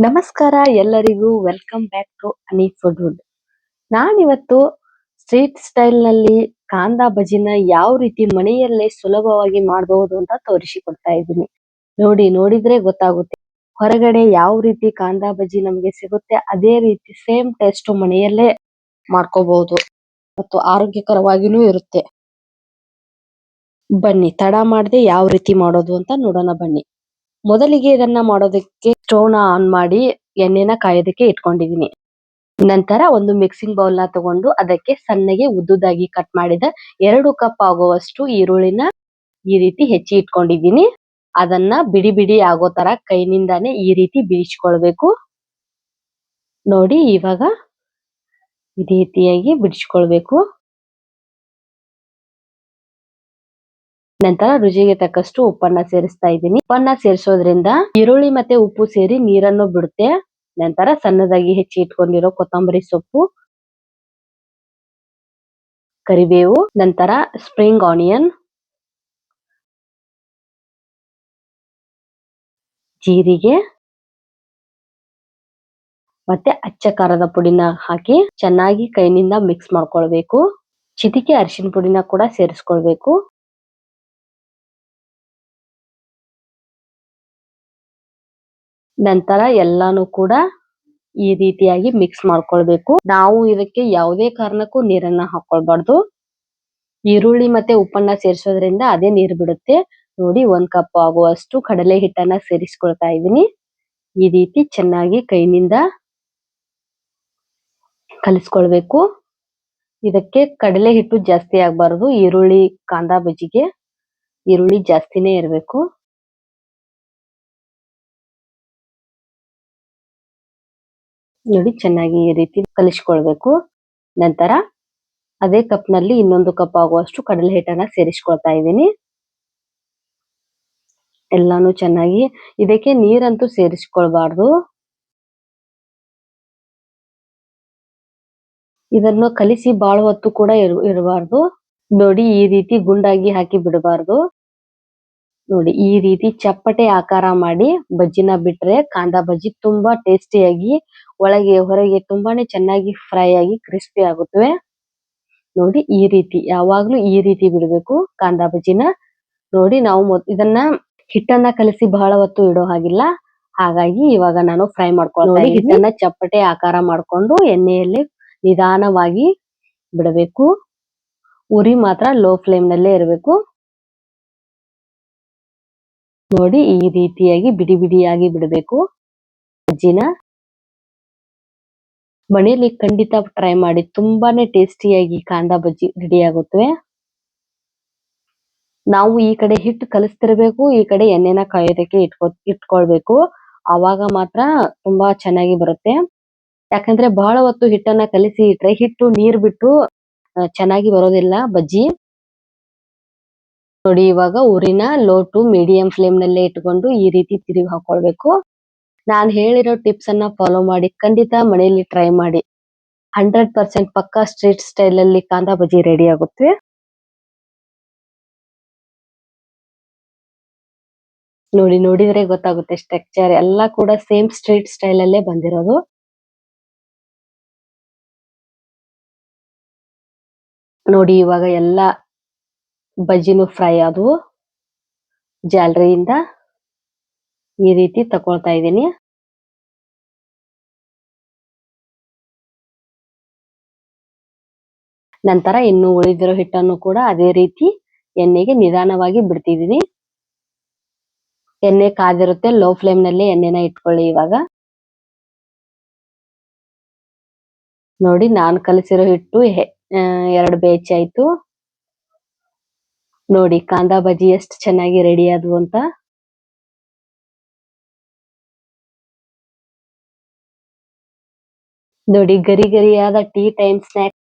ನಮಸ್ಕಾರ ಎಲ್ಲರಿಗೂ welcome back to Ani food. ನಾನಿವತ್ತು ಸ್ಟ್ರೀಟ್ ಸ್ಟೈಲ್ ನಲ್ಲಿ ಕಾಂದಾ ಬಜಿನ ಯಾವ ರೀತಿ ಮನೆಯಲ್ಲೇ ಸುಲಭವಾಗಿ ಮಾಡಬಹುದು ಅಂತ ತೋರಿಸಿಕೊಡ್ತಾ ಇದ್ದೀನಿ. ನೋಡಿದ್ರೆ ಗೊತ್ತಾಗುತ್ತೆ. ಹೊರಗಡೆ ಯಾವ ರೀತಿ ಕಾಂದಾ ಬಜಿ ನಮಗೆ ಸಿಗುತ್ತೆ ಅದೇ ರೀತಿ ಸೇಮ್ ಟೇಸ್ಟ್ ಮನೆಯಲ್ಲೇ ಮಾಡ್ಕೋಬಹುದು ಮತ್ತು ಆರೋಗ್ಯಕರವಾಗಿನೂ ಇರುತ್ತೆ. ಬನ್ನಿ ತಡ ಮಾಡದೆ ಯಾವ ರೀತಿ ಮಾಡೋದು ಅಂತ ನೋಡೋಣ ಬನ್ನಿ. ಮೊದಲಿಗೆ ಇದನ್ನ ಮಾಡೋದಕ್ಕೆ ಸ್ಟೋವ್ನ ಆನ್ ಮಾಡಿ ಎಣ್ಣೆನ ಕಾಯೋದಕ್ಕೆ ಇಟ್ಕೊಂಡಿದೀನಿ. ನಂತರ ಒಂದು ಮಿಕ್ಸಿಂಗ್ ಬೌಲ್ ನ ತಗೊಂಡು ಅದಕ್ಕೆ ಸಣ್ಣಗೆ ಉದ್ದುದಾಗಿ ಕಟ್ ಮಾಡಿದ 2 ಕಪ್ ಆಗುವಷ್ಟು ಈರುಳ್ಳಿನ ಈ ರೀತಿ ಹೆಚ್ಚಿ ಇಟ್ಕೊಂಡಿದೀನಿ. ಅದನ್ನ ಬಿಡಿ ಬಿಡಿ ಆಗೋ ತರ ಕೈನಿಂದಾನೇ ಈ ರೀತಿ ಬಿಡಿಸ್ಕೊಳ್ಬೇಕು. ನೋಡಿ ಇವಾಗ ಈ ರೀತಿಯಾಗಿ ಬಿಡಿಸ್ಕೊಳ್ಬೇಕು. ನಂತರ ರುಚಿಗೆ ತಕ್ಕಷ್ಟು ಉಪ್ಪನ್ನ ಸೇರಿಸ್ತಾ ಇದ್ದೀನಿ. ಉಪ್ಪನ್ನ ಸೇರಿಸೋದ್ರಿಂದ ಈರುಳ್ಳಿ ಮತ್ತೆ ಉಪ್ಪು ಸೇರಿ ನೀರನ್ನು ಬಿಡುತ್ತೆ. ನಂತರ ಸಣ್ಣದಾಗಿ ಹೆಚ್ಚಿ ಇಟ್ಕೊಂಡಿರೋ ಕೊತ್ತಂಬರಿ ಸೊಪ್ಪು, ಕರಿಬೇವು, ನಂತರ ಸ್ಪ್ರಿಂಗ್ ಆನಿಯನ್, ಜೀರಿಗೆ ಮತ್ತೆ ಅಚ್ಚ ಖಾರದ ಪುಡಿನ ಹಾಕಿ ಚೆನ್ನಾಗಿ ಕೈನಿಂದ ಮಿಕ್ಸ್ ಮಾಡ್ಕೊಳ್ಬೇಕು. ಚಿಟಿಕೆ ಅರಿಶಿನ ಪುಡಿನ ಕೂಡ ಸೇರಿಸ್ಕೊಳ್ಬೇಕು. ನಂತರ ಎಲ್ಲಾನು ಕೂಡ ಈ ರೀತಿಯಾಗಿ ಮಿಕ್ಸ್ ಮಾಡ್ಕೊಳ್ಬೇಕು. ನಾವು ಇದಕ್ಕೆ ಯಾವುದೇ ಕಾರಣಕ್ಕೂ ನೀರನ್ನ ಹಾಕೊಳ್ಬಾರ್ದು. ಈರುಳ್ಳಿ ಮತ್ತೆ ಉಪ್ಪನ್ನ ಸೇರಿಸೋದ್ರಿಂದ ಅದೇ ನೀರು ಬಿಡುತ್ತೆ. ನೋಡಿ 1 ಕಪ್ ಆಗುವಷ್ಟು ಕಡಲೆ ಹಿಟ್ಟನ್ನ ಸೇರಿಸ್ಕೊಳ್ತಾ ಇದ್ದೀನಿ. ಈ ರೀತಿ ಚೆನ್ನಾಗಿ ಕೈನಿಂದ ಕಲಿಸ್ಕೊಳ್ಬೇಕು. ಇದಕ್ಕೆ ಕಡಲೆ ಹಿಟ್ಟು ಜಾಸ್ತಿ ಆಗ್ಬಾರ್ದು. ಈರುಳ್ಳಿ ಕಾಂದಾ ಬಜಿಗೆ ಈರುಳ್ಳಿ ಜಾಸ್ತಿನೇ ಇರಬೇಕು. ನೋಡಿ ಚೆನ್ನಾಗಿ ಈ ರೀತಿ ಕಲಿಸ್ಕೊಳ್ಬೇಕು. ನಂತರ ಅದೇ ಕಪ್ ನಲ್ಲಿ ಇನ್ನೊಂದು ಕಪ್ ಆಗುವಷ್ಟು ಕಡಲೆ ಹಿಟ್ಟನ್ನ ಸೇರಿಸ್ಕೊಳ್ತಾ ಇದ್ದೀನಿ. ಎಲ್ಲಾನು ಚೆನ್ನಾಗಿ ಇದಕ್ಕೆ ನೀರಂತೂ ಸೇರಿಸ್ಕೊಳ್ಬಾರ್ದು. ಇದನ್ನು ಕಲಿಸಿ ಬಹಳ ಹೊತ್ತು ಕೂಡ ಇರಬಾರ್ದು. ನೋಡಿ ಈ ರೀತಿ ಗುಂಡಾಗಿ ಹಾಕಿ ಬಿಡಬಾರ್ದು. ನೋಡಿ ಈ ರೀತಿ ಚಪ್ಪಟೆ ಆಕಾರ ಮಾಡಿ ಬಜ್ಜಿನ ಬಿಟ್ರೆ ಕಾಂದಾ ಬಜ್ಜಿ ತುಂಬಾ ಟೇಸ್ಟಿಯಾಗಿ ಒಳಗೆ ಹೊರಗೆ ತುಂಬಾನೇ ಚೆನ್ನಾಗಿ ಫ್ರೈ ಆಗಿ ಕ್ರಿಸ್ಪಿ ಆಗುತ್ತವೆ. ನೋಡಿ ಈ ರೀತಿ ಯಾವಾಗ್ಲೂ ಈ ರೀತಿ ಬಿಡಬೇಕು ಕಾಂದಾ ಬಜ್ಜಿನ. ನೋಡಿ ನಾವು ಇದನ್ನ ಹಿಟ್ಟನ್ನ ಕಲಸಿ ಬಹಳ ಹೊತ್ತು ಇಡೋ ಹಾಗಿಲ್ಲ. ಹಾಗಾಗಿ ಇವಾಗ ನಾನು ಫ್ರೈ ಮಾಡ್ಕೊಳ್ತಾ ಇದ್ದೀನಿ. ಹಿಟ್ಟನ್ನ ಚಪ್ಪಟೆ ಆಕಾರ ಮಾಡ್ಕೊಂಡು ಎಣ್ಣೆಯಲ್ಲಿ ನಿಧಾನವಾಗಿ ಬಿಡಬೇಕು. ಉರಿ ಮಾತ್ರ ಲೋ ಫ್ಲೇಮ್ ನಲ್ಲೇ ಇರಬೇಕು. ನೋಡಿ ಈ ರೀತಿಯಾಗಿ ಬಿಡಿ ಬಿಡಿಯಾಗಿ ಬಿಡಬೇಕು ಬಜ್ಜಿನ. ಮನೆಯಲ್ಲಿ ಖಂಡಿತ ಟ್ರೈ ಮಾಡಿ. ತುಂಬಾನೇ ಟೇಸ್ಟಿಯಾಗಿ ಕಾಂದಾ ಬಜ್ಜಿ ರೆಡಿ ಆಗುತ್ತವೆ. ನಾವು ಈ ಕಡೆ ಹಿಟ್ಟು ಕಲಿಸ್ತಿರ್ಬೇಕು, ಈ ಕಡೆ ಎಣ್ಣೆನ ಕಾಯೋದಕ್ಕೆ ಇಟ್ಕೊಳ್ಬೇಕು. ಆವಾಗ ಮಾತ್ರ ತುಂಬಾ ಚೆನ್ನಾಗಿ ಬರುತ್ತೆ. ಯಾಕಂದ್ರೆ ಬಹಳ ಹೊತ್ತು ಹಿಟ್ಟನ್ನ ಕಲಿಸಿ ಇಟ್ರೆ ಹಿಟ್ಟು ನೀರ್ ಬಿಟ್ಟು ಚೆನ್ನಾಗಿ ಬರೋದಿಲ್ಲ ಬಜ್ಜಿ. ನೋಡಿ ಇವಾಗ ಉರಿನ ಲೋ ಟು ಮೀಡಿಯಂ ಫ್ಲೇಮ್ ನಲ್ಲೇ ಇಟ್ಕೊಂಡು ಈ ರೀತಿ ತಿರುಗಿ ಹಾಕೊಳ್ಬೇಕು. ನಾನು ಹೇಳಿರೋ ಟಿಪ್ಸ್ ಅನ್ನ ಫಾಲೋ ಮಾಡಿ ಖಂಡಿತ ಮನೆಯಲ್ಲಿ ಟ್ರೈ ಮಾಡಿ. 100% ಪಕ್ಕಾ ಸ್ಟ್ರೀಟ್ ಸ್ಟೈಲ್ ಅಲ್ಲಿ ಕಾಂದಾ ಬಜ್ಜಿ ರೆಡಿ ಆಗುತ್ತೆ. ನೋಡಿದ್ರೆ ಗೊತ್ತಾಗುತ್ತೆ ಸ್ಟ್ರಕ್ಚರ್ ಎಲ್ಲ ಕೂಡ ಸೇಮ್ ಸ್ಟ್ರೀಟ್ ಸ್ಟೈಲ್ ಅಲ್ಲೇ ಬಂದಿರೋದು. ನೋಡಿ ಇವಾಗ ಎಲ್ಲ ಬಜ್ಜಿನೂ ಫ್ರೈ ಆದವು. ಜಾಲರಿಯಿಂದ ಈ ರೀತಿ ತಕೊಳ್ತಾ ಇದ್ದೀನಿ. ನಂತರ ಇನ್ನು ಉಳಿದಿರೋ ಹಿಟ್ಟನ್ನು ಕೂಡ ಅದೇ ರೀತಿ ಎಣ್ಣೆಗೆ ನಿಧಾನವಾಗಿ ಬಿಡ್ತಿದ್ದೀನಿ. ಎಣ್ಣೆ ಕಾದಿರುತ್ತೆ, ಲೋ ಫ್ಲೇಮ್ ನಲ್ಲಿ ಎಣ್ಣೆನ ಇಟ್ಕೊಳ್ಳಿ. ಇವಾಗ ನೋಡಿ ನಾನು ಕಲಿಸಿರೋ ಹಿಟ್ಟು 2 ಬ್ಯಾಚ್ ಆಯ್ತು. ನೋಡಿ ಕಾಂದಾ ಬಜ್ಜಿ ಎಷ್ಟು ಚೆನ್ನಾಗಿ ರೆಡಿ ಆದ್ವು ಅಂತ. ನೋಡಿ ಗರಿ ಗರಿಯಾದ ಟೀ ಟೈಮ್ ಸ್ನಾಕ್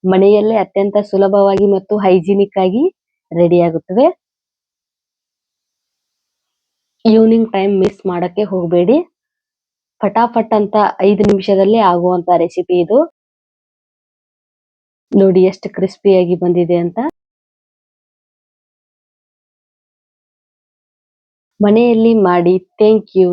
ಮನೆಯಲ್ಲೇ ಅತ್ಯಂತ ಸುಲಭವಾಗಿ ಮತ್ತು ಹೈಜಿನಿಕ್ ಆಗಿ ರೆಡಿ ಆಗುತ್ತದೆ. ಈವ್ನಿಂಗ್ ಟೈಮ್ ಮಿಸ್ ಮಾಡಕ್ಕೆ ಹೋಗಬೇಡಿ. ಫಟಾಫಟ್ ಅಂತ 5 ನಿಮಿಷದಲ್ಲಿ ಆಗುವಂತ ರೆಸಿಪಿ ಇದು. ನೋಡಿ ಎಷ್ಟು ಕ್ರಿಸ್ಪಿಯಾಗಿ ಬಂದಿದೆ ಅಂತ. ಮನೆಯಲ್ಲಿ ಮಾಡಿ. Thank you.